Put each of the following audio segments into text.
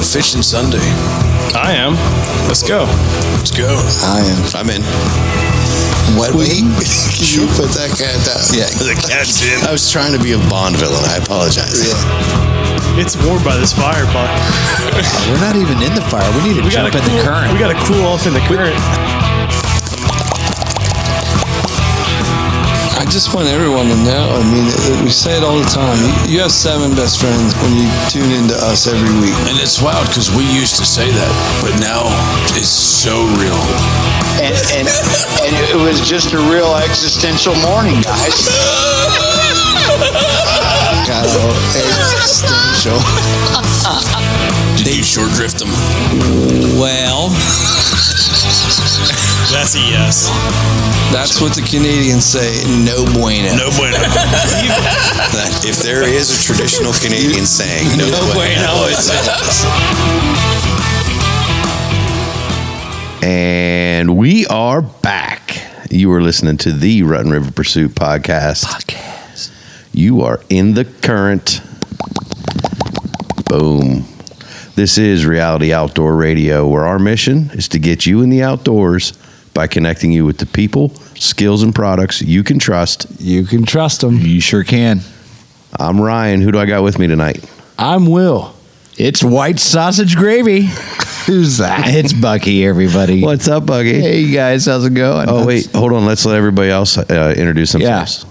fishing Sunday? I am. Let's go. Let's go. I am. I'm in. What? Wait. Can you put that cat down? Yeah. The cat's in. I was trying to be a Bond villain. I apologize. Yeah. It's warm by this fire, Buck. We're not even in the fire. We need to jump in the current. We got to cool off in the current. I just want everyone to know, I mean, we say it all the time. You have 7 best friends when you tune into us every week. And it's wild because we used to say that, but now it's so real. And it was just a real existential morning, guys. God, existential. Did you short drift them? Well, That's a yes. That's what the Canadians say. No bueno. No bueno. If there is a traditional Canadian saying, no bueno. And we are back. You are listening to the Rutten River Pursuit podcast. You are in the current. Boom. This is Reality Outdoor Radio, where our mission is to get you in the outdoors by connecting you with the people, skills, and products you can trust. You can trust them. you sure can. I'm Ryan. Who do I got with me tonight? I'm Will. It's white sausage gravy. Who's that? It's Bucky, everybody. What's up, Bucky? Hey, guys. How's it going? Oh, wait. Hold on. Let's let everybody else introduce themselves.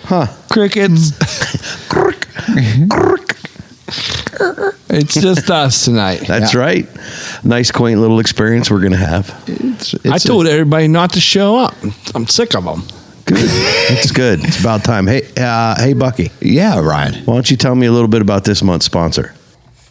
Huh. Crickets. It's just us tonight. That's right. Nice, quaint little experience we're going to have. I told everybody not to show up. I'm sick of them. Good. It's good. It's about time. Hey, Bucky. Yeah, Ryan. Why don't you tell me a little bit about this month's sponsor?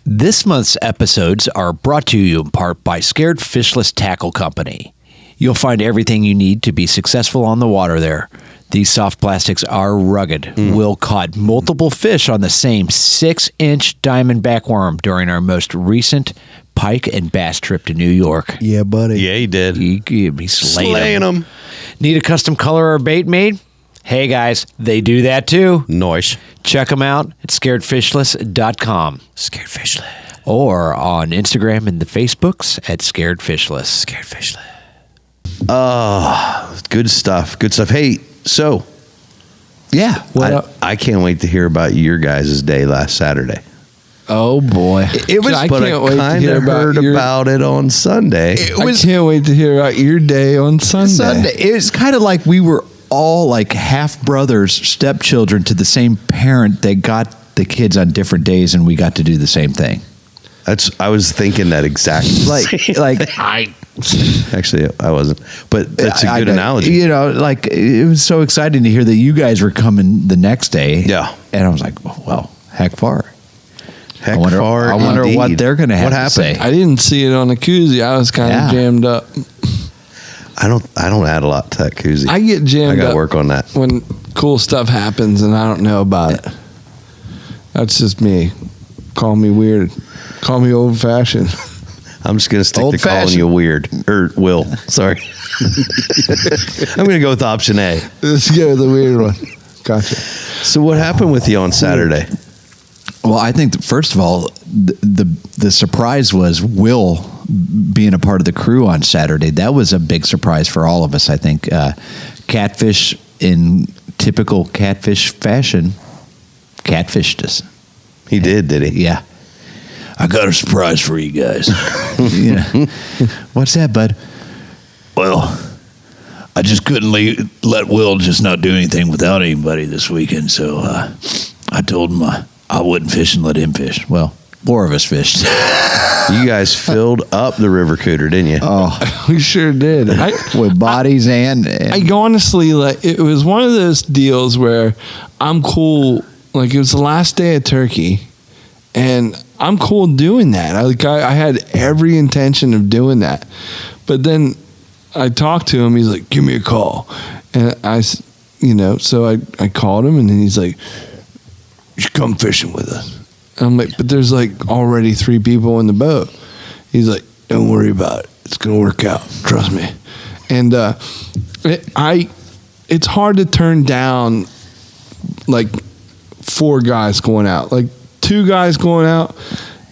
This month's episodes are brought to you in part by Scared Fishless Tackle Company. You'll find everything you need to be successful on the water there. These soft plastics are rugged. Will caught multiple fish on the same 6-inch diamondback worm during our most recent pike and bass trip to New York. Yeah, buddy. Yeah, he did. He slayed them. Need a custom color or bait made? Hey, guys, they do that too. Nice. Check them out at scaredfishless.com. Scared Fishless. Or on Instagram and the Facebooks at Scared Fishless. Scared Fishless. Oh, good stuff. Good stuff. Hey, so. Yeah. I can't wait to hear about your guys' day last Saturday. Oh, boy. It was, I but can't I wait to kind hear of heard about it on Sunday. I can't wait to hear about your day on Sunday. It was kind of like we were all like half brothers, stepchildren to the same parent. They got the kids on different days, and we got to do the same thing. I was thinking that exactly. Actually, I wasn't, but that's a good analogy. You know, like it was so exciting to hear that you guys were coming the next day. Yeah, and I was like, well, heck far. I wonder what they're going to have to say. I didn't see it on the koozie. I was kind of jammed up. I don't add a lot to that koozie. I get jammed up. I got to work on that. When cool stuff happens and I don't know about it. That's just me. Call me weird. Call me old fashioned. I'm just going to stick to calling you weird. Or Will. Sorry. I'm going to go with option A. Let's go with the weird one. Gotcha. So what happened with you on Saturday? Well, I think that first of all, the surprise was Will being a part of the crew on Saturday. That was a big surprise for all of us. I think Catfish, in typical Catfish fashion, catfished us. He did he? Yeah. I got a surprise for you guys. Yeah. What's that, bud? Well, I just couldn't let Will just not do anything without anybody this weekend, so I told him I wouldn't fish and let him fish. Well, 4 of us fished. You guys filled up the river cooter, didn't you? Oh, we sure did. With bodies and I honestly, like, it was one of those deals where I'm cool. Like, it was the last day of turkey, and I'm cool doing that. I had every intention of doing that. But then I talked to him. He's like, give me a call. And so I called him, and then he's like, you should come fishing with us. And I'm like, but there's like already 3 people in the boat. He's like, don't worry about it. It's going to work out. Trust me. And it's hard to turn down like 4 guys going out. Like 2 guys going out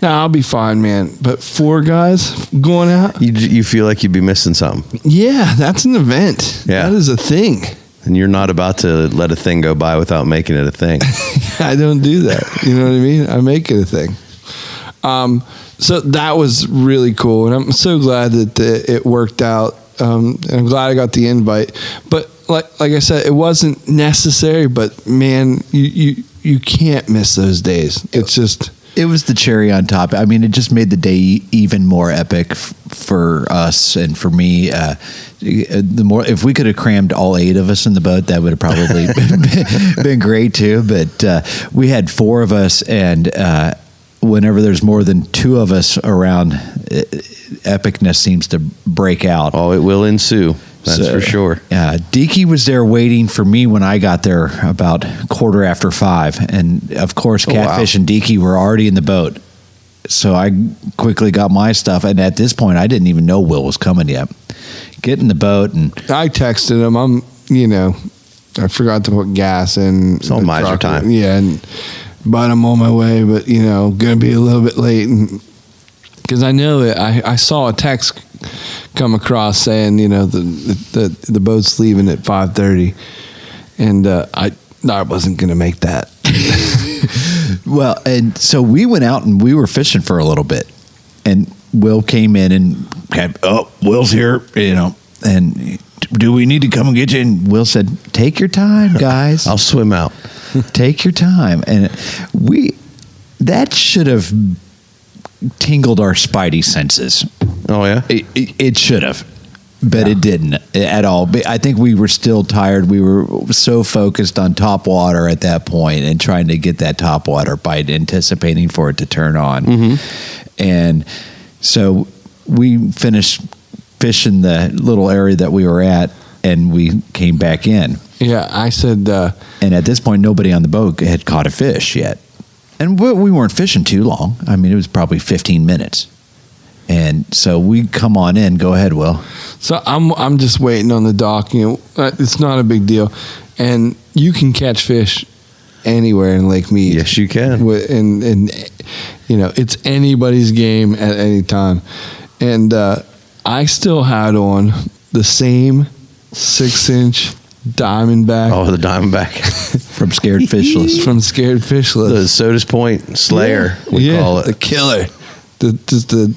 No, I'll be fine, man. But 4 guys going out? You feel like you'd be missing something. Yeah, that's an event. Yeah. That is a thing. And you're not about to let a thing go by without making it a thing. I don't do that. You know what I mean? I make it a thing. So that was really cool. And I'm so glad that it worked out. And I'm glad I got the invite. But like I said, it wasn't necessary, but man, you can't miss those days. It's just... It was the cherry on top. I mean, it just made the day even more epic for us and for me. If we could have crammed all 8 of us in the boat, that would have probably been great too. But we had 4 of us, and whenever there's more than 2 of us around, epicness seems to break out. Oh, it will ensue. That's for sure. Deaky was there waiting for me when I got there about 5:15. And of course, Catfish and Deaky were already in the boat. So I quickly got my stuff. And at this point, I didn't even know Will was coming yet. Get in the boat. And I texted him. I forgot to put gas in. It's all miser time. Yeah. But I'm on my way, but, going to be a little bit late. Because I know it. I saw a text come across saying, the boat's leaving at 5:30, and I wasn't going to make that. Well, and so we went out and we were fishing for a little bit, and Will came in and Will's here, and do we need to come and get you? And Will said, "Take your time, guys. I'll swim out. Take your time." And that should have tingled our spidey senses. Oh yeah, it should have, but it didn't at all. But I think we were still tired. We were so focused on top water at that point and trying to get that top water bite, anticipating for it to turn on. Mm-hmm. And so we finished fishing the little area that we were at, and we came back in. Yeah, I said, and at this point, nobody on the boat had caught a fish yet. And we weren't fishing too long. I mean, it was probably 15 minutes. And so we come on in. Go ahead, Will. So I'm just waiting on the dock. It's not a big deal. And you can catch fish anywhere in Lake Mead. Yes, you can. And it's anybody's game at any time. And I still had on the same 6-inch Diamondback. Oh, the Diamondback. From Scared Fishless. From Scared Fishless. The Sodas Point Slayer, we call it. The killer. Just the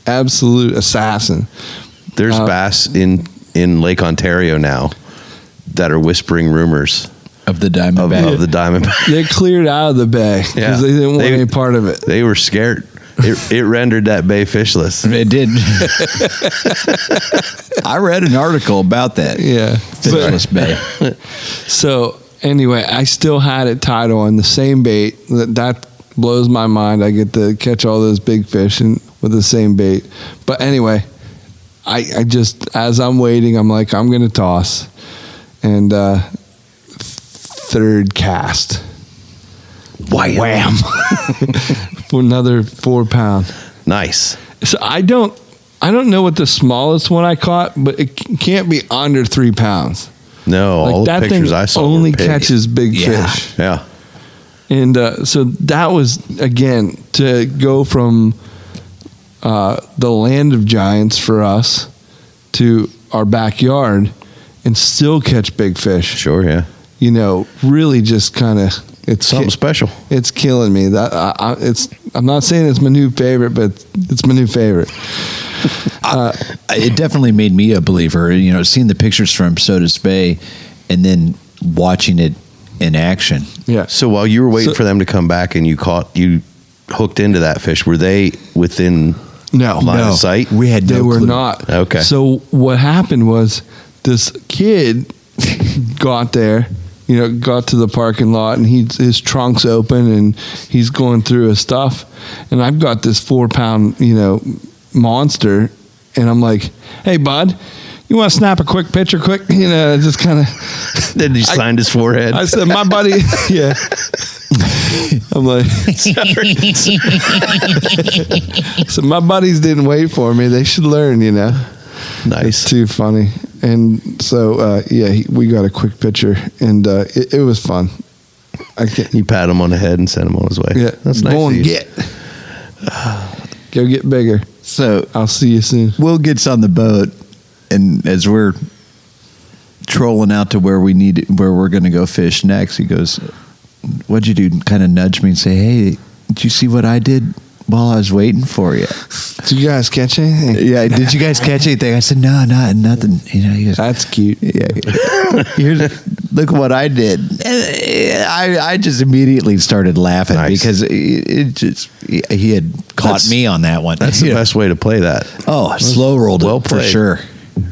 absolute assassin. There's bass in Lake Ontario now that are whispering rumors of the Diamondback. Of the Diamondback. They cleared out of the bay because they didn't want any part of it. They were scared. It rendered that bay fishless. It did. I read an article about that. Yeah. Fishless bay. So anyway, I still had it tied on the same bait. That blows my mind. I get to catch all those big fish with the same bait. But anyway, I just, as I'm waiting, I'm like, I'm going to toss. And third cast. Wham. For another 4 pound. Nice. So I don't know what the smallest one I caught, but it can't be under 3 pounds. No, all the pictures I saw only were big. catches big fish. Yeah. And so that was, again, to go from the land of giants for us to our backyard and still catch big fish. Sure, yeah. Really just kind of... It's something special. It's killing me. I'm not saying it's my new favorite, but it's my new favorite. It definitely made me a believer. Seeing the pictures from Sodas Bay and then watching it in action. Yeah. So while you were waiting for them to come back and you hooked into that fish, were they within line of sight? We had They no were clue. not. Okay. So what happened was this kid got there. Got to the parking lot and his trunk's open and he's going through his stuff. And I've got this 4 pound, monster. And I'm like, hey, bud, you want to snap a quick picture quick? Just kind of. Then he signed his forehead. I said, my buddy, yeah. I'm like, sorry. So my buddies didn't wait for me. They should learn, Nice. It's too funny. And so, we got a quick picture, and it was fun. You pat him on the head and send him on his way. Yeah, that's nice. Go and get. Go get bigger. So I'll see you soon. Will gets on the boat, and as we're trolling out to where we're going to go fish next, he goes, "What'd you do?" Kind of nudge me and say, "Hey, did you see what I did while I was waiting for you?" Did you guys catch anything? Yeah, did you guys catch anything? I said, "No, nothing." He goes, That's cute. Yeah, look what I did. And I just immediately started laughing because he had caught me on that one. That's the best way to play that. Oh, slow rolled Well it for played. sure.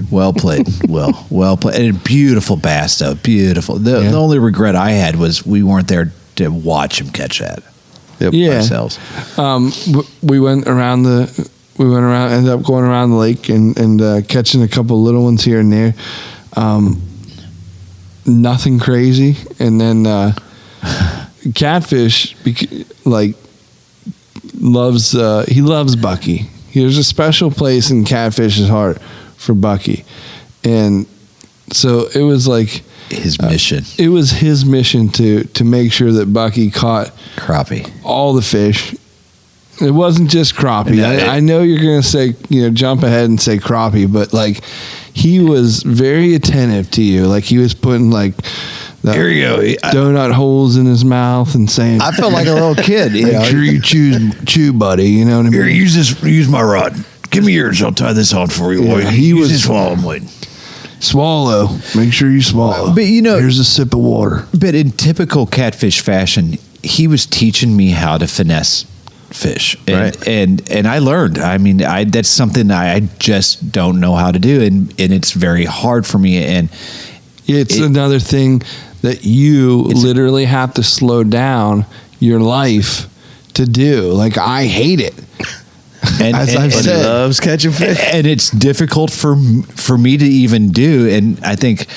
Well played, well played, and a beautiful bass though, beautiful. The only regret I had was we weren't there to watch him catch that. Ourselves. We went around, ended up going around the lake and catching a couple little ones here and there. Nothing crazy, and then Catfish loves Bucky. There's a special place in Catfish's heart for Bucky, and so it was like his mission. It was his mission to make sure that Bucky caught crappie, all the fish. It wasn't just crappie. I know you're going to say, jump ahead and say crappie, but like he was very attentive to you. Like he was putting here you go, donut holes in his mouth and saying, I felt like a little kid. Make sure you chew, buddy. You know what I mean? Here, use my rod. Give me yours. I'll tie this on for you. Yeah, he was swallowing. Swallow. Make sure you swallow. But here's a sip of water. But in typical Catfish fashion, he was teaching me how to finesse fish, and I learned. I mean, that's something I just don't know how to do, and it's very hard for me. And it's another thing that you literally have to slow down your life to do. Like I hate it. And I've said, he loves catching fish, and it's difficult for me to even do. And I think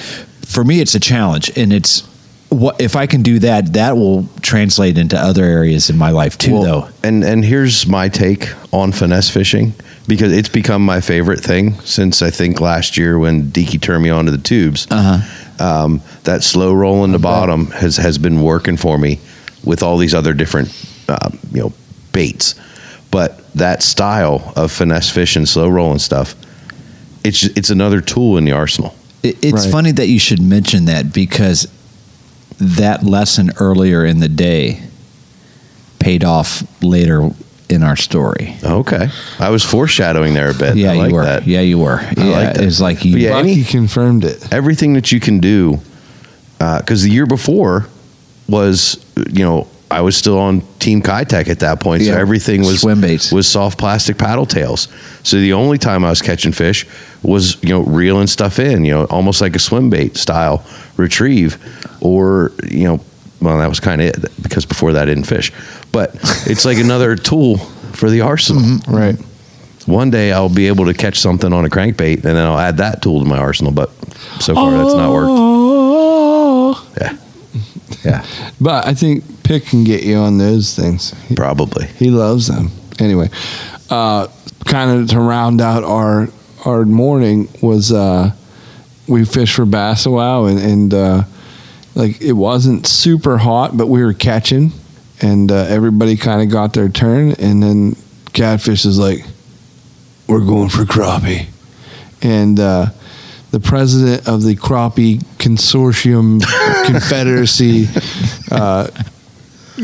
for me, it's a challenge. And it's what if I can do that, that will translate into other areas in my life too, though. And here's my take on finesse fishing, because it's become my favorite thing since I think last year when Deaky turned me onto the tubes. That slow roll in the bottom has been working for me with all these other different baits. But that style of finesse fishing, slow rolling stuff, it's another tool in the arsenal. It's funny that you should mention that, because that lesson earlier in the day paid off later in our story. Okay, I was foreshadowing there a bit. Yeah, I like you were. That. Yeah, you were. I like that. It's like Bucky confirmed it. Everything that you can do, because the year before was I was still on Team Kitech at that point, so everything was swim baits, was soft plastic paddle tails. So the only time I was catching fish was reeling stuff in, almost like a swim bait style retrieve, or well, that was kind of it, because before that I didn't fish. But it's like another tool for the arsenal. Right. One day I'll be able to catch something on a crankbait, and then I'll add that tool to my arsenal. But so far that's not worked. Yeah. But I think Pick can get you on those things. Probably. He loves them. Anyway, kind of to round out our morning was we fished for bass a while, and like it wasn't super hot, but we were catching, and everybody kind of got their turn, and then Catfish is like, we're going for crappie. And the president of the Crappie Consortium Confederacy,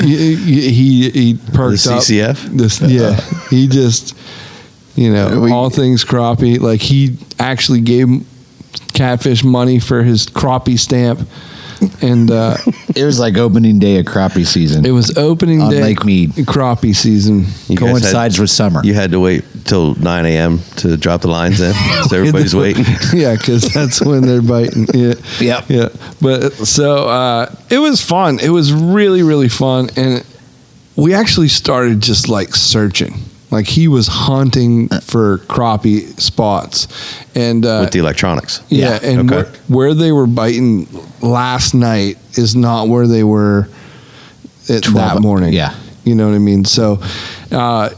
he perked the CCF? up. He just, all things crappie. Like he actually gave Catfish money for his crappie stamp. And it was like opening day of crappie season. It was opening on day Lake Mead. Crappie season. You guys coincides with summer. You had to wait till 9 a.m. to drop the lines in, so everybody's waiting. Yeah, because that's when they're biting. Yeah. But so it was fun. It was really, really fun, and we actually started just like searching. Like he was hunting for crappie spots, and with the electronics. Yeah, and where they were biting last night is not where they were that morning. Yeah, you know what I mean. So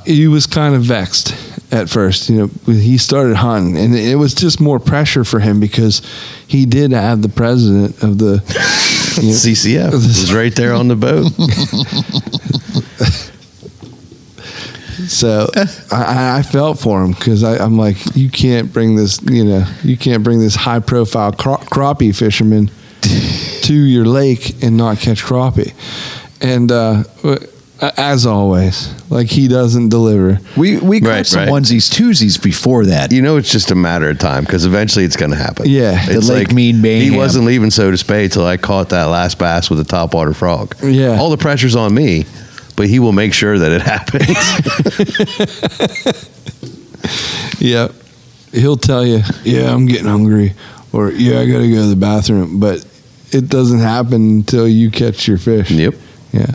he was kind of vexed at first. He started hunting, and it was just more pressure for him because he did have the president of the CCF was right there on the boat. So I felt for him because I'm like, you can't bring this, high profile crappie fisherman to your lake and not catch crappie. And as always, like, he doesn't deliver. We caught some onesies, twosies before that. It's just a matter of time because eventually it's going to happen. Yeah. It's the Lake Mead Mayhem. He wasn't leaving Soda Spade till I caught that last bass with a topwater frog. Yeah. All the pressure's on me, but he will make sure that it happens. Yeah. He'll tell you, yeah, I'm getting hungry, or yeah, I got to go to the bathroom, but it doesn't happen until you catch your fish. Yep. Yeah.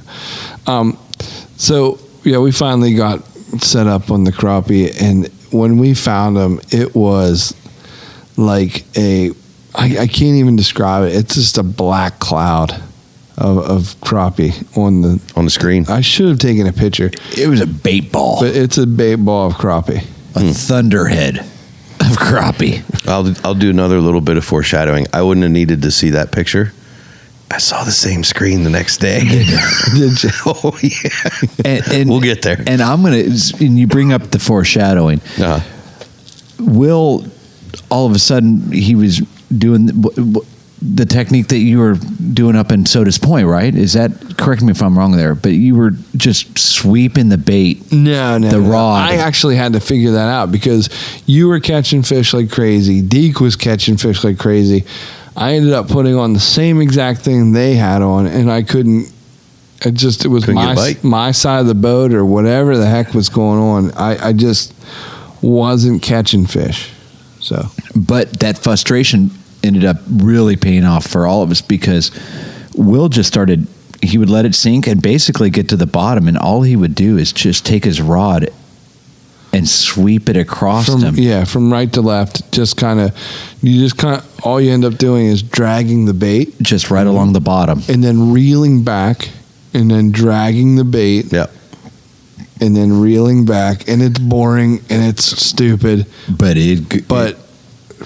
So, yeah, we finally got set up on the crappie, and when we found them, it was like I can't even describe it. It's just a black cloud of crappie on the screen. I should have taken a picture. It was a bait ball. But it's a bait ball of crappie. A thunderhead of crappie. I'll do another little bit of foreshadowing. I wouldn't have needed to see that picture. I saw the same screen the next day. Did you? Oh, yeah. And we'll get there. And and you bring up the foreshadowing. Will, all of a sudden, he was doing the technique that you were doing up in Soda's Point, right? Is that, correct me if I'm wrong there, but you were just sweeping the bait. No. The rod. I actually had to figure that out because you were catching fish like crazy. Deke was catching fish like crazy. I ended up putting on the same exact thing they had on, and I couldn't. It was my side of the boat or whatever the heck was going on. I just wasn't catching fish. So, but that frustration ended up really paying off for all of us because Will just started. He would let it sink and basically get to the bottom, and all he would do is just take his rod and sweep it across them. Yeah, from right to left. All you end up doing is dragging the bait. Just right along the bottom. And then reeling back, and then dragging the bait. Yep. And then reeling back. And it's boring, and it's stupid. But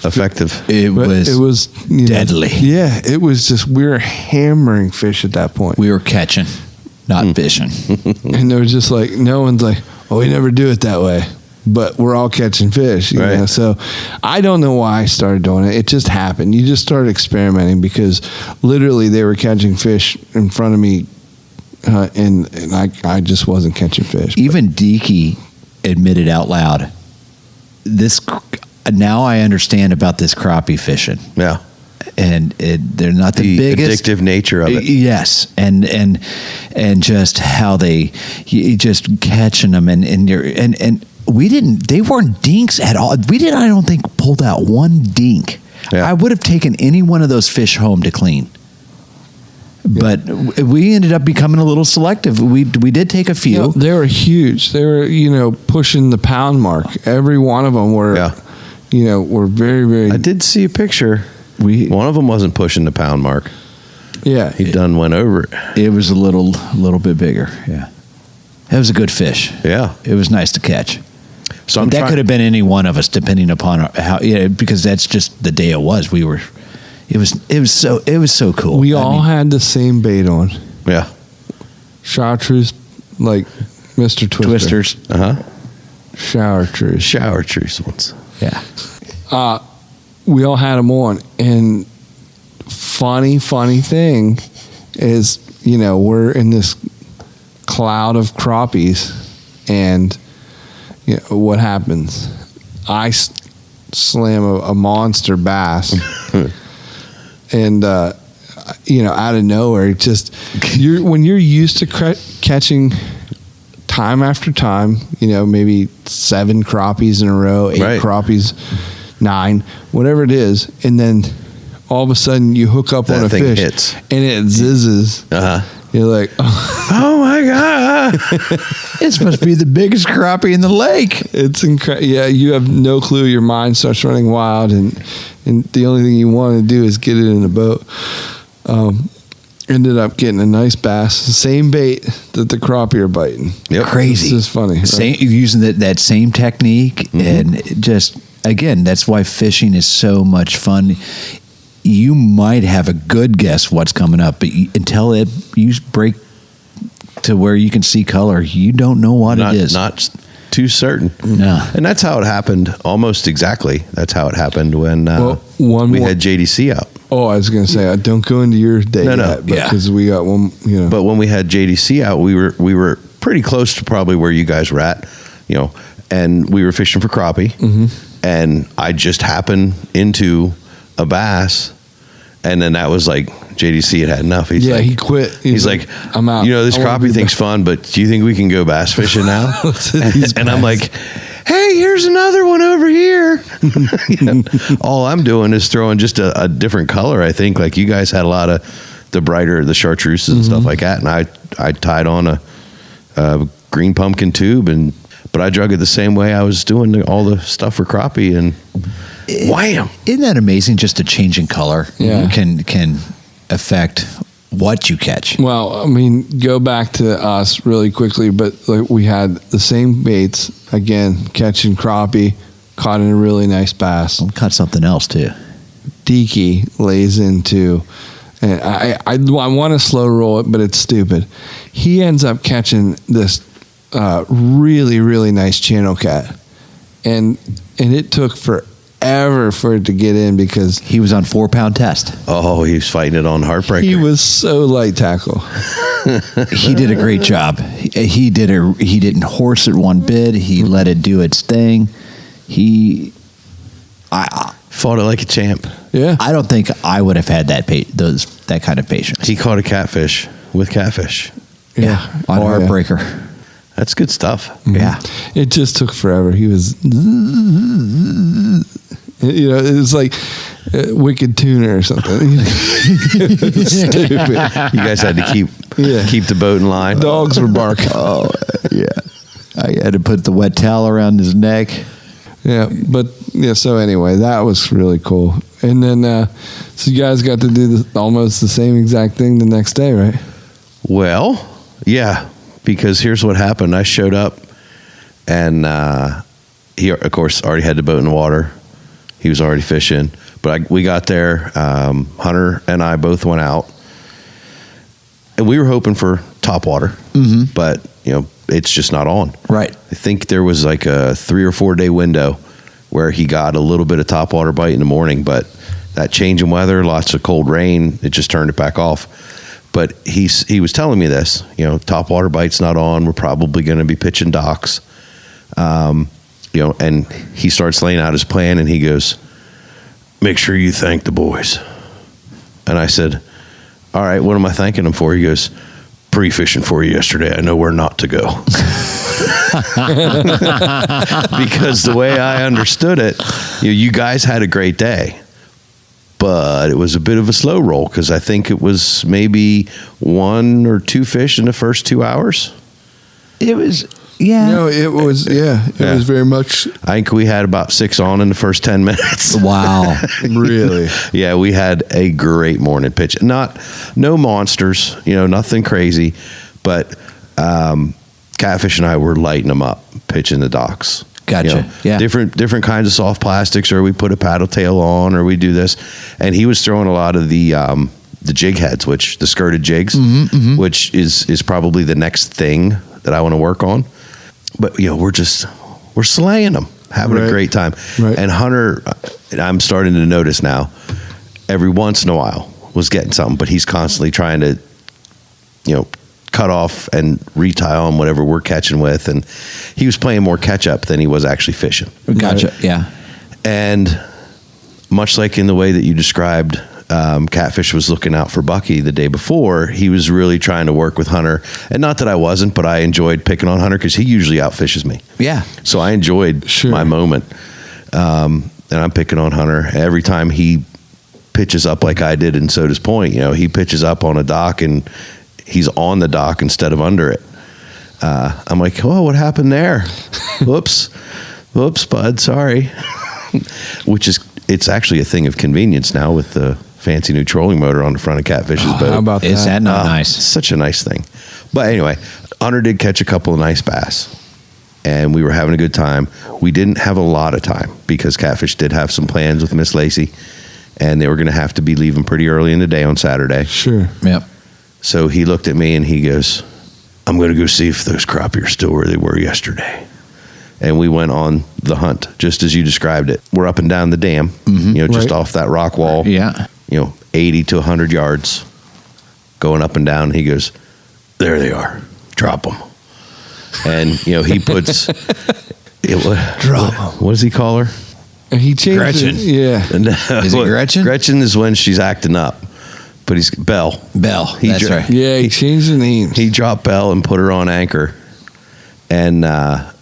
effective. It was deadly. Yeah, it was just, we were hammering fish at that point. We were catching, not fishing. And there was just like, no one's like, oh, we never do it that way. But we're all catching fish, you know? So I don't know why I started doing it. It just happened. You just started experimenting because literally they were catching fish in front of me, and I just wasn't catching fish. Even Deaky admitted out loud, now I understand about this crappie fishing. Yeah. And they're not the biggest addictive nature of it. Yes, and just how you just catching them and they weren't dinks at all. I don't think pulled out one dink. Yeah. I would have taken any one of those fish home to clean. But we ended up becoming a little selective. We did take a few. They were huge. They were pushing the pound mark. Every one of them were were very, very. I did see a picture. One of them wasn't pushing the pound mark. Yeah, he went over it. It was a little bit bigger. Yeah, it was a good fish. Yeah, it was nice to catch. So that could have been any one of us, depending upon how. Yeah, because that's just the day it was. It was so cool. We all had the same bait on. Yeah, R2's, like Mr. Twisters. Chartreuse ones. Yeah. We all had them on, and funny thing is, we're in this cloud of crappies, and what happens? I slam a monster bass, and out of nowhere, when you're used to catching time after time, maybe 7 crappies in a row, 8 crappies. 9, whatever it is, and then all of a sudden you hook up on a fish hits. And it zizzes. You're like, oh my god, it's supposed to be the biggest crappie in the lake. It's incredible. Yeah, you have no clue. Your mind starts running wild, and the only thing you want to do is get it in the boat. Ended up getting a nice bass, the same bait that the crappie are biting. Yep. Crazy. It's just funny. Right? Using that same technique, and just. Again, that's why fishing is so much fun. You might have a good guess what's coming up, but until you break to where you can see color, you don't know what it is. too certain. Yeah. And that's how it happened. Almost exactly. That's how it happened when we had JDC out. Oh, I was going to say, don't go into your day yet, because we got one. But when we had JDC out, we were pretty close to probably where you guys were at, and we were fishing for crappie, and I just happened into a bass, and then that was like JDC had enough. He's like, he quit. He's like, I'm out. This crappie thing's fun, but do you think we can go bass fishing now? and I'm like, hey, here's another one over here. All I'm doing is throwing just a different color. I think like you guys had a lot of the chartreuses and stuff like that, and I tied on a green pumpkin tube, but I drug it the same way I was doing all the stuff for crappie, and wham! Isn't that amazing? Just a change in color can affect what you catch. Well, I mean, go back to us really quickly, but like we had the same baits again, catching crappie, caught in a really nice bass. Caught something else too. Deaky lays into, and I want to slow roll it, but it's stupid. He ends up catching this really, really nice channel cat, and it took forever for it to get in because he was on 4-pound test. Oh, he was fighting it on Heartbreaker. He was so light tackle. He did a great job. He didn't horse it one bit. He let it do its thing. I fought it like a champ. Yeah, I don't think I would have had that kind of patience. He caught a catfish with catfish. Yeah, on Heartbreaker. That's good stuff. Yeah, it just took forever. He was, it was like Wicked Tuna or something. Stupid. You guys had to keep the boat in line. Dogs were barking. Oh yeah, I had to put the wet towel around his neck. Yeah, but so anyway, that was really cool. And then, so you guys got to do almost the same exact thing the next day, right? Well, yeah, because here's what happened. I showed up, and he, of course, already had the boat in the water. He was already fishing. But we got there. Hunter and I both went out, and we were hoping for topwater, but it's just not on. Right. I think there was like a 3 or 4 day window where he got a little bit of topwater bite in the morning, but that change in weather, lots of cold rain, it just turned it back off. But he was telling me this, topwater bite's not on. We're probably going to be pitching docks, and he starts laying out his plan, and he goes, "Make sure you thank the boys." And I said, "All right, what am I thanking them for?" He goes, "Pre-fishing for you yesterday. I know where not to go." Because the way I understood it, you guys had a great day, but it was a bit of a slow roll because I think it was maybe 1 or 2 fish in the first 2 hours. It was, yeah. No, it was, it was very much. I think we had about 6 on in the first 10 minutes. Wow. Really? Yeah, we had a great morning pitch. No monsters, nothing crazy, but Catfish and I were lighting them up, pitching the docks. Gotcha. Yeah. Different kinds of soft plastics, or we put a paddle tail on, or we do this. And he was throwing a lot of the jig heads, the skirted jigs, which is probably the next thing that I want to work on. But we're slaying them, having a great time. Right. And Hunter, I'm starting to notice now, every once in a while was getting something, but he's constantly trying to, cut off and retie on whatever we're catching with. And he was playing more catch up than he was actually fishing. Gotcha. Yeah. And much like in the way that you described, Catfish was looking out for Bucky the day before, he was really trying to work with Hunter. And not that I wasn't, but I enjoyed picking on Hunter because he usually outfishes me. Yeah. So I enjoyed my moment. And I'm picking on Hunter. Every time he pitches up like I did in Soda's Point, he pitches up on a dock and he's on the dock instead of under it. I'm like, oh, what happened there? Whoops, bud, sorry. It's actually a thing of convenience now with the fancy new trolling motor on the front of Catfish's boat. How about that? Is that not nice? Such a nice thing. But anyway, Hunter did catch a couple of nice bass, and we were having a good time. We didn't have a lot of time because Catfish did have some plans with Miss Lacey, and they were going to have to be leaving pretty early in the day on Saturday. Sure. Yep. So he looked at me and he goes, "I'm going to go see if those crappie are still where they were yesterday." and we went on the hunt, just as you described it. We're up and down the dam, just off that rock wall. Yeah. 80 to 100 yards, going up and down. He goes, there they are. Drop them. And, he puts... What does he call her? And he changed Gretchen. it. Yeah. Is it Gretchen? Gretchen is when she's acting up. But he's Belle. That's right. Yeah, he changed the name. He dropped Belle and put her on anchor. And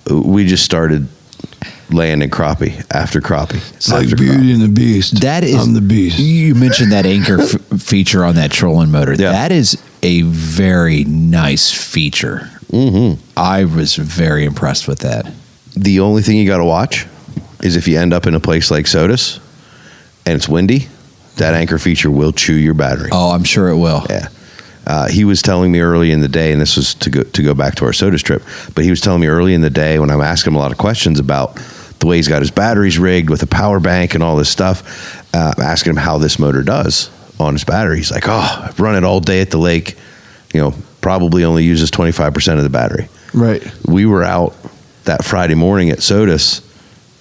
we just started landing crappie after crappie. It's like Beauty and the Beast. That is, I'm the Beast. You mentioned that anchor feature on that trolling motor. Yeah. That is a very nice feature. Mm-hmm. I was very impressed with that. The only thing you got to watch is if you end up in a place like Sodas and it's windy, that anchor feature will chew your battery. Oh, I'm sure it will. Yeah. He was telling me early in the day, and this was to go back to our Sodas trip, but he was telling me early in the day when I'm asking him a lot of questions about the way he's got his batteries rigged with a power bank and all this stuff, asking him how this motor does on his battery. He's like, I've run it all day at the lake, probably only uses 25% of the battery. Right. We were out that Friday morning at Sodas,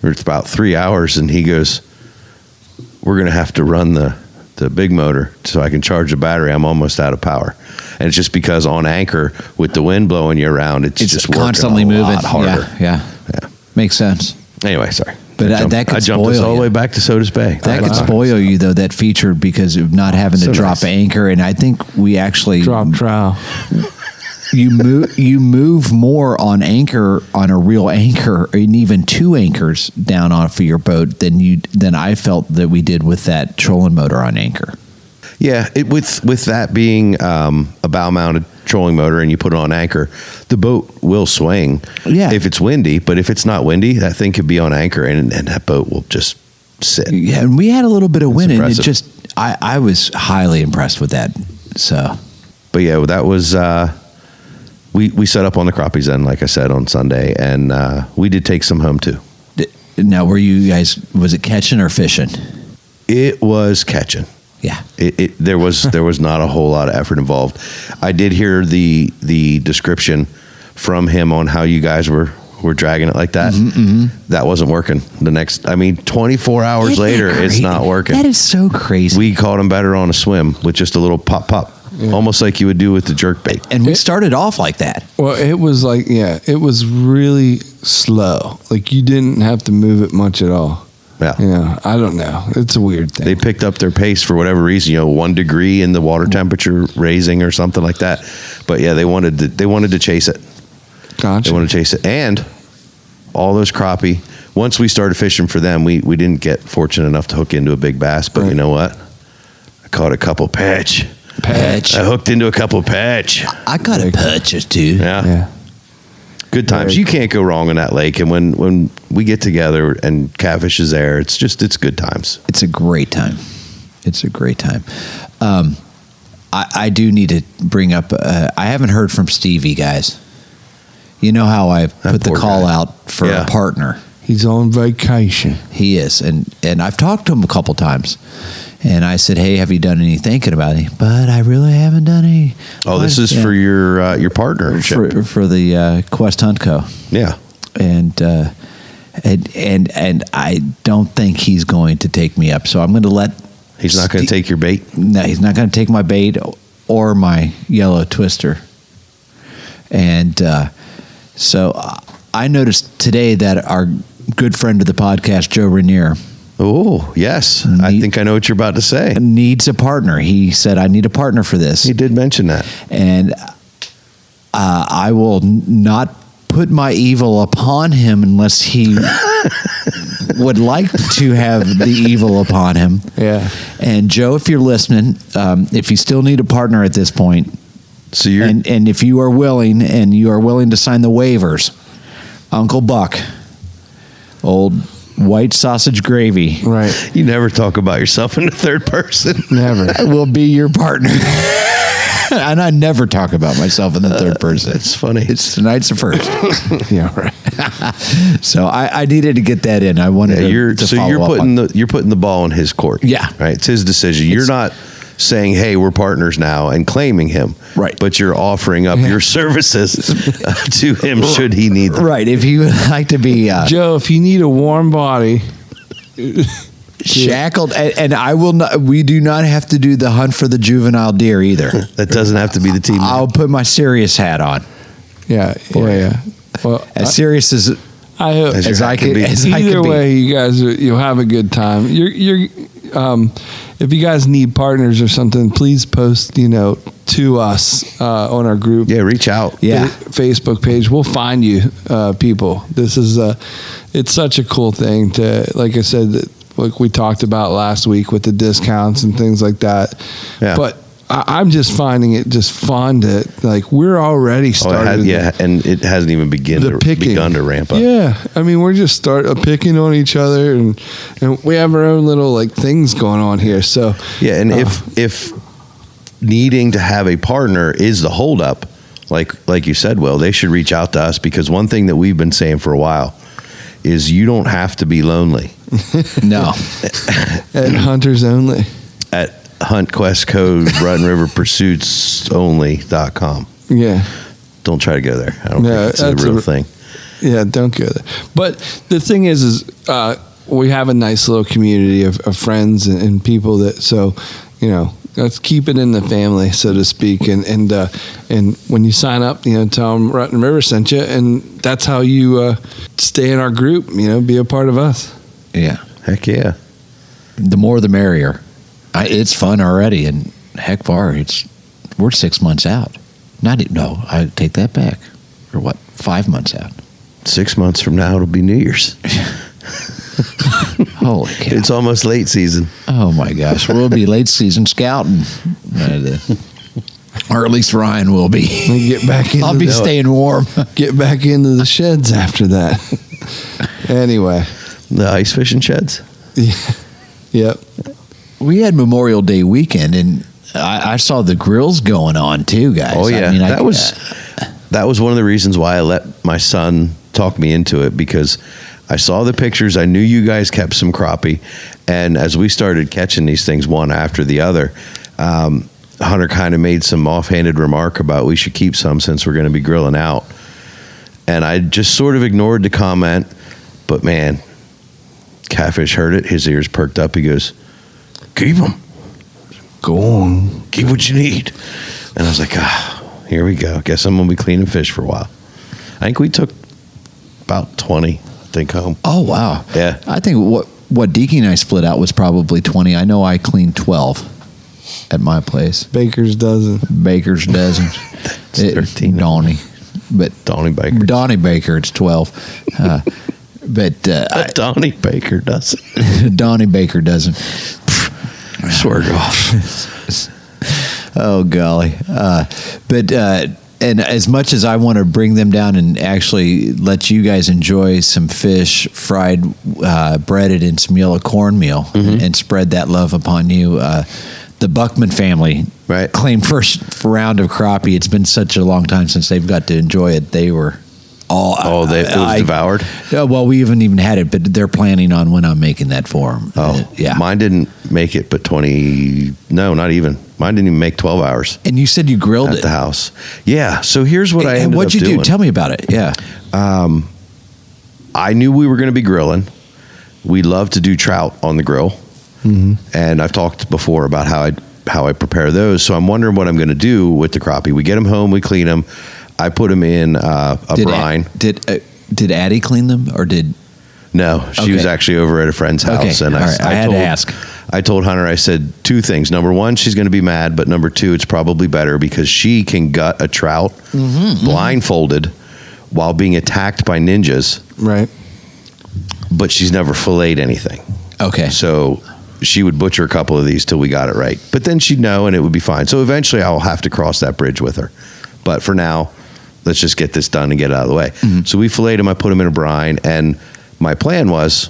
it's about 3 hours, and he goes, we're going to have to run the big motor so I can charge the battery. I'm almost out of power. And it's just because on anchor with the wind blowing you around, it's just constantly working a moving. lot harder. Yeah. Makes sense. Anyway, sorry. But that could I jumped spoil us all the you. way back to Sodas Bay. That could spoil you, though, that feature, because of not having to So drop nice. anchor. And I think we actually Drop trowel. you move more on anchor, on a real anchor, and even two anchors down off of your boat than I felt that we did with that trolling motor on anchor. Yeah, with that being a bow-mounted trolling motor and you put it on anchor, the boat will swing if it's windy. But if it's not windy, that thing could be on anchor and that boat will just sit. Yeah, and we had a little bit of wind, and it impressive. just I was highly impressed with that. So, But yeah, that was we set up on the crappies then, like I said, on Sunday, and we did take some home too. now were you guys? Was it catching or fishing? It was catching. Yeah. There was not a whole lot of effort involved. I did hear the description from him on how you guys were dragging it like that. That wasn't working. 24 hours later, it's not working. That is so crazy. We caught him better on a swim with just a little pop, almost like you would do with the jerk bait. And we started off like that. Well, it was like, it was really slow. Like you didn't have to move it much at all. Yeah. I don't know. It's a weird thing. They picked up their pace for whatever reason, 1 degree in the water temperature raising or something like that. But yeah, they wanted to chase it. Gotcha. They wanted to chase it. And all those crappie, once we started fishing for them, we didn't get fortunate enough to hook into a big bass. But you know what? I caught a couple patch. I hooked into a couple patch. I got a perch or two. Yeah. Good times. You can't go wrong on that lake. And when we get together and Catfish is there, it's good times. It's a great time. I do need to bring up, I haven't heard from Stevie, guys. You know how I put the poor call guy. out for a partner. He's on vacation. He is. And I've talked to him a couple times. And I said, hey, have you done any thinking about it? But I really haven't done any. Oh, this is for your partnership. For the Quest Hunt Co. Yeah. And I don't think he's going to take me up. So I'm going to let... He's not going to take your bait? No, he's not going to take my bait or my yellow twister. And so I noticed today that our good friend of the podcast, Joe Rainier... Oh, yes. I think I know what you're about to say. Needs a partner. He said, I need a partner for this. He did mention that. And I will not put my evil upon him unless he would like to have the evil upon him. Yeah. And Joe, if you're listening, if you still need a partner at this point, so you're and if you are willing to sign the waivers, Uncle Buck, old white sausage gravy. Right. You never talk about yourself in the third person. Never. I will be your partner. And I never talk about myself in the third person. It's funny. Tonight's the first. Yeah, right. So I needed to get that in. I wanted to you're follow up putting the ball in his court. Yeah. Right. It's his decision. You're not saying, hey, we're partners now and claiming him. Right. But you're offering up your services to him should he need them. Right. If you would like to be Joe, if you need a warm body, shackled, and I will not. We do not have to do the hunt for the juvenile deer either. That doesn't have to be the team. I'll put my serious hat on. yeah. Well, As serious as I hope As your as hat I can can. be. As I either can be. way, you guys you'll have a good time. You're if you guys need partners or something, please post to us on our group. Yeah, reach out. Yeah. Facebook page. We'll find you people. This is it's such a cool thing to, like I said, like we talked about last week with the discounts and things like that. Yeah. But I'm just finding it just fun to, like, we're already starting. And it hasn't even begun to ramp up. Yeah, I mean, we're just picking on each other, and we have our own little like things going on here. So Yeah, and if needing to have a partner is the holdup, like you said, Will, they should reach out to us, because one thing that we've been saying for a while is you don't have to be lonely. No. at Hunters Only. At Hunt Quest Code Run River Pursuits Only.com. Yeah. Don't try to go there. I don't No, think it's a that's real thing. Yeah, don't go there. But the thing is we have a nice little community of friends and people that, so, let's keep it in the family, so to speak. And when you sign up, tell them Rutland River sent you, and that's how you stay in our group, be a part of us. Yeah. Heck yeah. The more the merrier. It's fun already, and heck, we're 6 months out. I take that back. Or what? 5 months out. 6 months from now, it'll be New Year's. Holy cow! It's almost late season. Oh my gosh, we'll be late season scouting, or at least Ryan will be. We get back into I'll be staying warm. Get back into the sheds after that. Anyway, The ice fishing sheds. yeah, yep. We had Memorial Day weekend, and I saw the grills going on too, guys. Oh yeah, I mean, that was one of the reasons why I let my son talk me into it, because I saw the pictures. I knew you guys kept some crappie, and as we started catching these things one after the other, Hunter kind of made some offhanded remark about we should keep some since we're going to be grilling out, and I just sort of ignored the comment. But man, Catfish heard it. His ears perked up. He goes, "Keep them. Go on. Keep what you need." And I was like, here we go. Guess I'm going to be cleaning fish for a while. I think we took about 20, home. Oh wow! Yeah. I think what Deaky and I split out was probably 20. I know I cleaned 12 at my place. Baker's dozen. Baker's dozen. 13. Donnie, but Donnie Baker. Donnie Baker, it's 12. Donnie Baker doesn't. Donnie Baker doesn't. Swear off. Oh golly! And as much as I want to bring them down and actually let you guys enjoy some fish fried, breaded in some yellow cornmeal, and spread that love upon you, the Buckman family claimed first round of crappie. It's been such a long time since they've got to enjoy it. They were all it was devoured. Well, we haven't even had it, but they're planning on when I'm making that for them. Yeah. Mine didn't make it, but 20. No, not even. Mine didn't even make 12 hours. And you said you grilled at it the house. Yeah. So here's what I ended what'd up you doing. do? Tell me about it. Yeah. I knew we were going to be grilling. We love to do trout on the grill, and I've talked before about how I prepare those. So I'm wondering what I'm going to do with the crappie. We get them home, we clean them. I put them in a brine. Did Addie clean them, or did? No, she was actually over at a friend's house, and I had to ask. I told Hunter, I said two things. Number one, she's going to be mad, but number two, it's probably better because she can gut a trout blindfolded while being attacked by ninjas. Right. But she's never filleted anything. Okay. So she would butcher a couple of these till we got it right. But then she'd know, and it would be fine. So eventually I'll have to cross that bridge with her. But for now, let's just get this done and get it out of the way. So we filleted them. I put them in a brine, and my plan was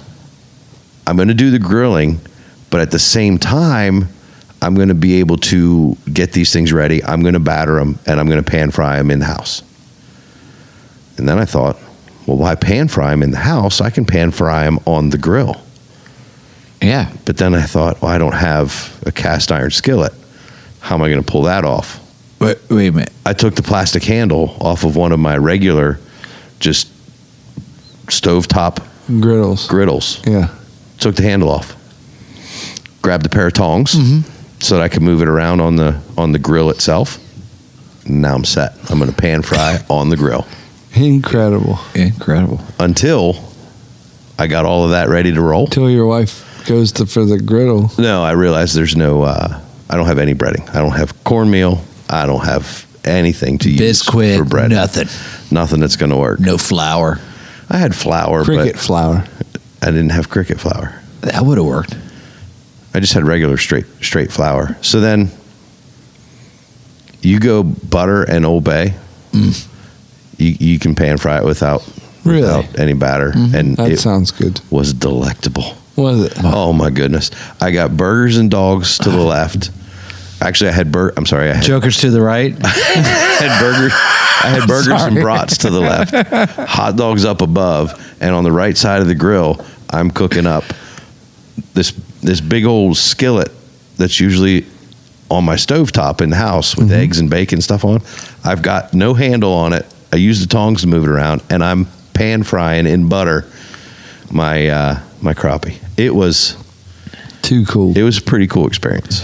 I'm going to do the grilling, but at the same time, I'm going to be able to get these things ready. I'm going to batter them, and I'm going to pan fry them in the house. And then I thought, well, why pan fry them in the house? I can pan fry them on the grill. Yeah. But then I thought, well, I don't have a cast iron skillet. how am I going to pull that off? Wait a minute. I took the plastic handle off of one of my regular, just stovetop griddles. Yeah. Took the handle off. Grabbed a pair of tongs so that I could move it around on the grill itself. Now I'm set. I'm going to pan fry on the grill. Incredible. Until I got all of that ready to roll. Until your wife goes for the griddle. No, I realized there's no, I don't have any breading. I don't have cornmeal. I don't have anything to use Biscuit, for bread. Nothing that's going to work. No flour. I had flour, Cricket but flour. I didn't have cricket flour. That would have worked. I just had regular straight flour. So then you go butter and Old Bay. You can pan fry it without any batter. And That it sounds good. was delectable. Was it? Oh my goodness. I got burgers and dogs to the left. Actually, I had Jokers to the right. I had burgers and brats to the left. Hot dogs up above, and on the right side of the grill, I'm cooking up this big old skillet that's usually on my stovetop in the house with eggs and bacon stuff on. I've got no handle on it. I use the tongs to move it around, and I'm pan frying in butter my crappie. It was too cool. It was a pretty cool experience.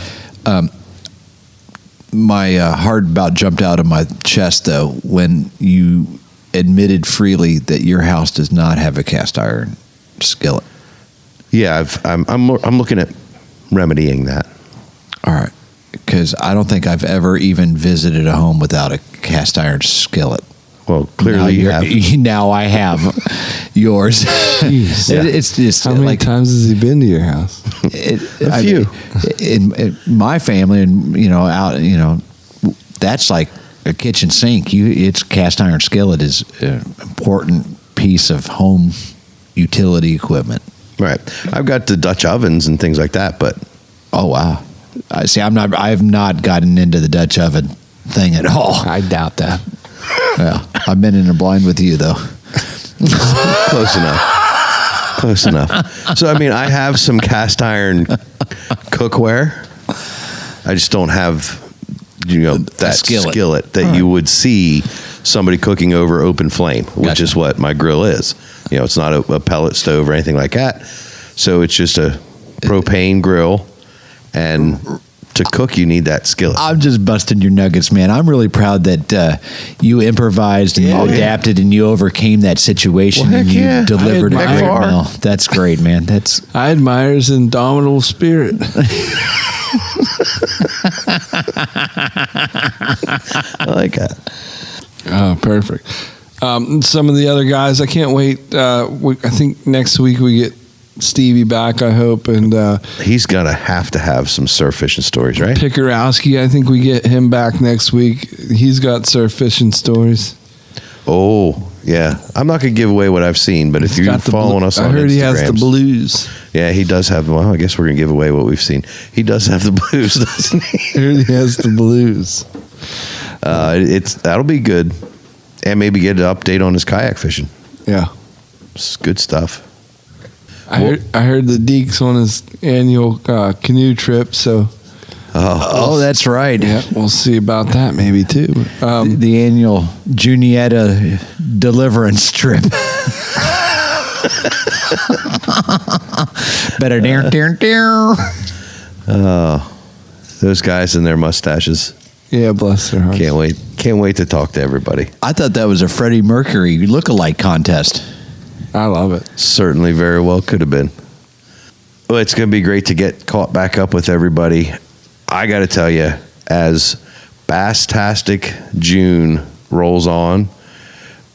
My heart about jumped out of my chest though when you admitted freely that your house does not have a cast iron skillet. Yeah, I'm looking at remedying that. All right, because I don't think I've ever even visited a home without a cast iron skillet. Well, clearly you have. Now I have yours. Jeez. It's just How many times has he been to your house? A few. In my family, and that's like a kitchen sink. It's cast iron skillet is an important piece of home utility equipment. Right. I've got the Dutch ovens and things like that, but oh wow. I have not gotten into the Dutch oven thing at all. I doubt that. Yeah, I've been in a blind with you though. Close enough. So I mean, I have some cast iron cookware. I just don't have that skillet that you would see somebody cooking over open flame, which is what my grill is. It's not a pellet stove or anything like that. So it's just a propane grill, and to cook you need that skillet. I'm just busting your nuggets, man. I'm really proud that you improvised and you adapted and you overcame that situation and you delivered a great meal. That's great, man. I admire his indomitable spirit. I like that. Oh, perfect. Some of the other guys, I can't wait. I think next week we get Stevie back, I hope. And he's going to have some surf fishing stories, right? Pikarowski, I think we get him back next week. He's got surf fishing stories. Oh, yeah. I'm not going to give away what I've seen, but if you're following us on Instagram. I heard he has the blues. Yeah, he does have them. Well, I guess we're going to give away what we've seen. He does have the blues, doesn't he? I heard he has the blues. That'll be good. And maybe get an update on his kayak fishing. Yeah. It's good stuff. I heard the Deeks on his annual canoe trip, so. Oh, that's right. Yeah, we'll see about that maybe too. The annual Junietta deliverance trip. Better dear. Oh, those guys and their mustaches. Yeah, bless their hearts. Can't wait to talk to everybody. I thought that was a Freddie Mercury look-alike contest. I love it. Certainly very well could have been. Well, it's going to be great to get caught back up with everybody. I got to tell you, as Bass-tastic June rolls on,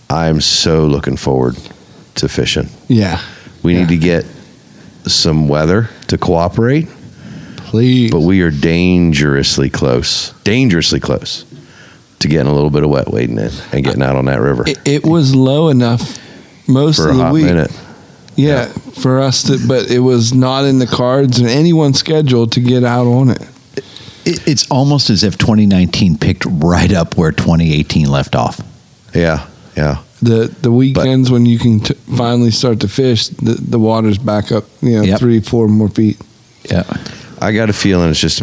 I'm so looking forward to fishing. Yeah. We need to get some weather to cooperate. Please. But we are dangerously close to getting a little bit of wet wading in and getting out on that river. It was low enough most for of a the hot week. Minute. Yeah, for us to, but it was not in the cards and anyone's schedule to get out on it. It's almost as if 2019 picked right up where 2018 left off. Yeah. The weekends when you can finally start to fish, the water's back up, 3-4 more feet. Yeah. I got a feeling it's just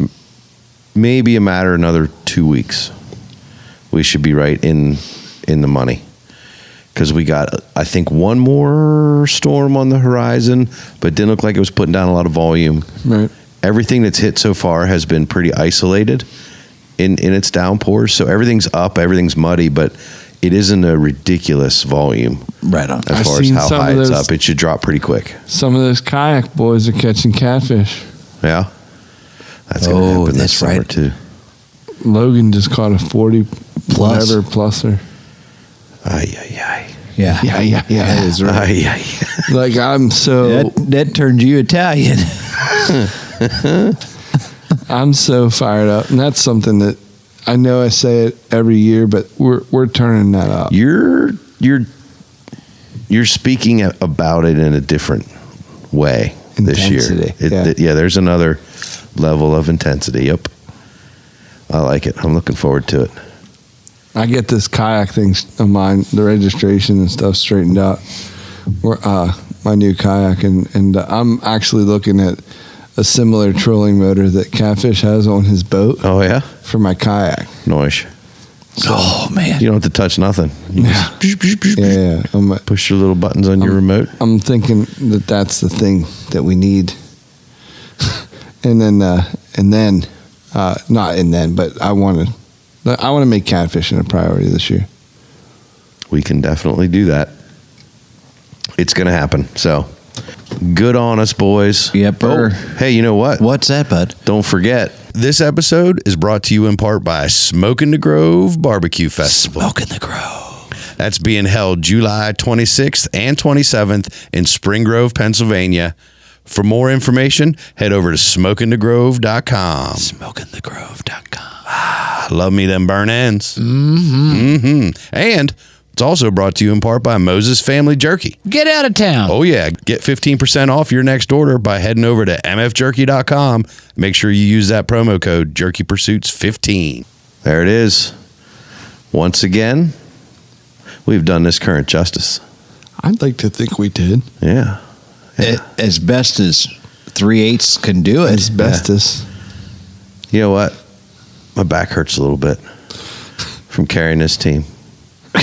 maybe a matter of another 2 weeks. We should be right in the money. Because we got, I think, one more storm on the horizon, but it didn't look like it was putting down a lot of volume. Right. Everything that's hit so far has been pretty isolated in its downpours. So everything's up, everything's muddy, but it isn't a ridiculous volume. Right on. As far as how high it's up, it should drop pretty quick. Some of those kayak boys are catching catfish. Yeah. That's going to happen this summer, too. Logan just caught a 40 Plus. whatever pluser. Yeah. That is right. Like, I'm so... That turned you Italian. I'm so fired up. And that's something that I know I say it every year, but we're turning that up. You're speaking about it in a different way this year. Yeah, there's another level of intensity. Yep. I like it. I'm looking forward to it. I get this kayak thing of mine, the registration and stuff straightened out. My new kayak, and I'm actually looking at a similar trolling motor that Catfish has on his boat. Oh yeah, for my kayak. Nice. Oh man, you don't have to touch nothing. You just push your little buttons on your remote. I'm thinking that's the thing that we need. But I want to make catfishing a priority this year. We can definitely do that. It's going to happen. So, good on us, boys. Yep. Oh, hey, you know what? What's that, bud? Don't forget, this episode is brought to you in part by Smokin' the Grove Barbecue Festival. Smokin' the Grove. That's being held July 26th and 27th in Spring Grove, Pennsylvania. For more information, head over to smokinthegrove.com. Smokinthegrove.com. Love me them burn ends. Mm-hmm. And it's also brought to you in part by Moses Family Jerky. Get out of town. Oh, yeah. Get 15% off your next order by heading over to mfjerky.com. Make sure you use that promo code JerkyPursuits15. There it is. Once again, we've done this current justice. I'd like to think we did. Yeah. As best as 3/8 can do it. Asbestos. You know what? My back hurts a little bit from carrying this team. I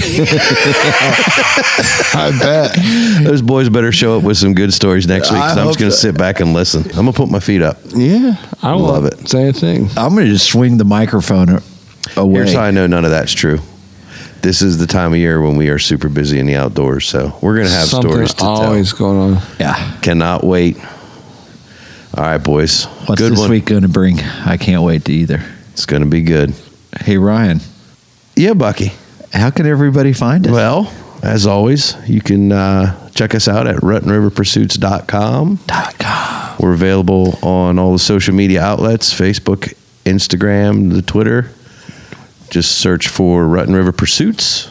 bet. Those boys better show up with some good stories next week, because I'm just going to sit back and listen. I'm going to put my feet up. Yeah. I love it. Say a thing. I'm going to just swing the microphone away. Here's how I know none of that's true. This is the time of year when we are super busy in the outdoors, so we're going to have stories to tell. Always going on. Yeah. Cannot wait. All right, boys. What's good this one. week going to bring? I can't wait to either. It's going to be good. Hey, Ryan. Yeah, Bucky. How can everybody find us? Well, as always, you can check us out at ruttenriverpursuits.com. We're available on all the social media outlets, Facebook, Instagram, the Twitter. Just search for Rutten River Pursuits.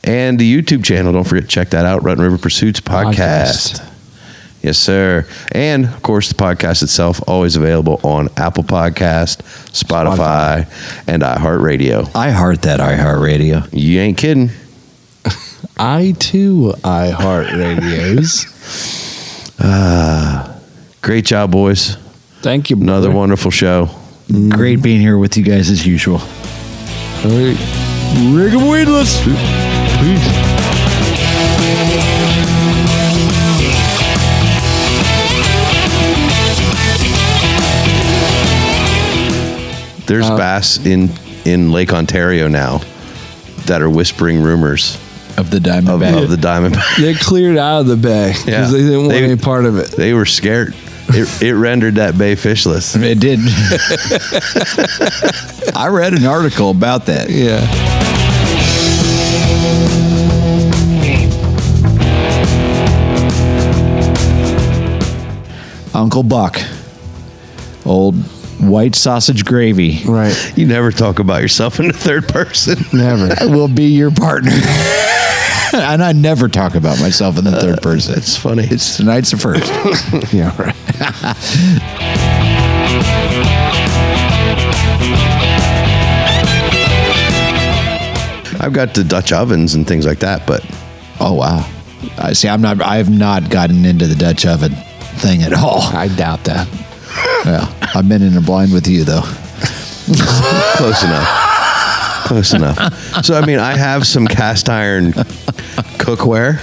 And the YouTube channel, don't forget to check that out, Rutten River Pursuits Podcast. Yes, sir. And, of course, the podcast itself, always available on Apple Podcast, Spotify, and iHeartRadio. I heart that iHeartRadio. You ain't kidding. I, too, iHeartRadios. Great job, boys. Thank you, brother. Another wonderful show. Great being here with you guys as usual. All right. Rig 'em weedless. Peace. There's bass in Lake Ontario now that are whispering rumors Of the Diamondback. of the Diamondback. They cleared out of the bay because Yeah. they didn't want any part of it. They were scared. It rendered that bay fishless. It did. I read an article about that. Yeah. Uncle Buck. Old white sausage gravy. Right. You never talk about yourself in the third person. Never. I will be your partner. And I never talk about myself in the third person. It's funny. It's tonight's the first. Yeah, right. I've got the Dutch ovens and things like that, but Oh wow. I see. I have not gotten into the Dutch oven thing at all. I doubt that. Yeah, I've been in a blind with you though. Close enough. So, I mean, I have some cast iron cookware